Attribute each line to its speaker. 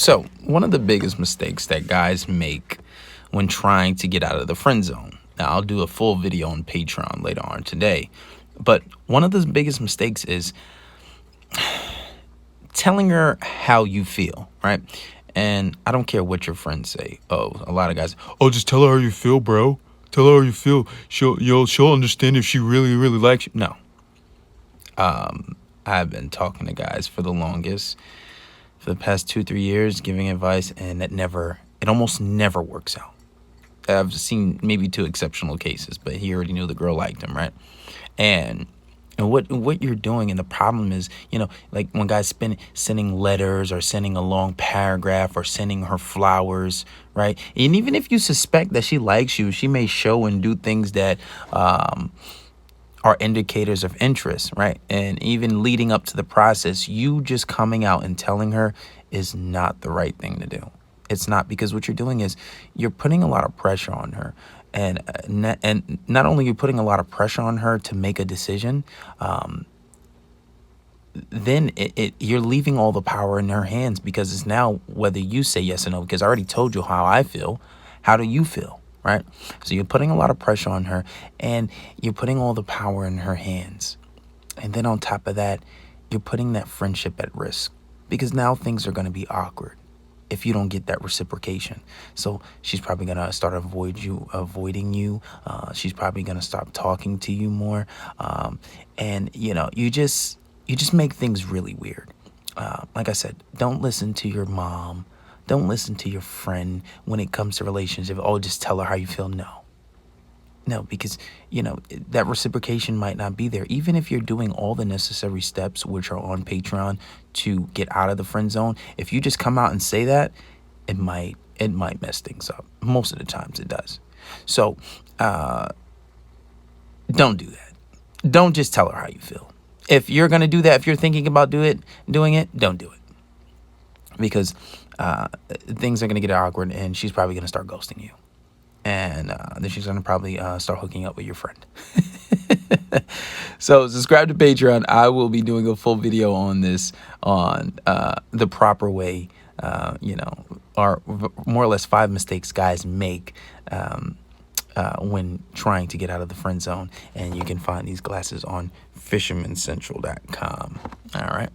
Speaker 1: So one of the biggest mistakes that guys make when trying to get out of the friend zone. Now, I'll do a full video on Patreon later on today. But one of the biggest mistakes is telling her how you feel, right? And I don't care what your friends say. Oh, a lot of guys, oh, just tell her how you feel, bro. Tell her how you feel. She'll understand if she really, really likes you. No. I've been talking to guys for the longest, for the past 2-3 years, giving advice, and it almost never works out. I've seen maybe 2 exceptional cases, but he already knew the girl liked him, right? And what you're doing, and the problem is, like when guys sending letters or sending a long paragraph or sending her flowers, right? And even if you suspect that she likes you, she may show and do things that are indicators of interest, right? And even leading up to the process, you just coming out and telling her is not the right thing to do. It's not, because what you're doing is you're putting a lot of pressure on her. And not only you're putting a lot of pressure on her to make a decision, then you're leaving all the power in her hands, because it's now whether you say yes or no, because I already told you how I feel. How do you feel, right? So you're putting a lot of pressure on her, and you're putting all the power in her hands. And then on top of that, you're putting that friendship at risk, because now things are going to be awkward if you don't get that reciprocation. So she's probably going to start avoiding you. She's probably going to stop talking to you more. And you just make things really weird. Like I said, don't listen to your mom. Don't listen to your friend when it comes to relationship. Oh, just tell her how you feel. No, because, that reciprocation might not be there. Even if you're doing all the necessary steps, which are on Patreon, to get out of the friend zone, if you just come out and say that, it might mess things up. Most of the times it does. So don't do that. Don't just tell her how you feel. If you're going to do that, if you're thinking about doing it, don't do it. Because things are going to get awkward, and she's probably going to start ghosting you. And then she's going to probably start hooking up with your friend. So subscribe to Patreon. I will be doing a full video on this, on the proper way, or more or less 5 mistakes guys make when trying to get out of the friend zone. And you can find these glasses on fishermancentral.com. All right.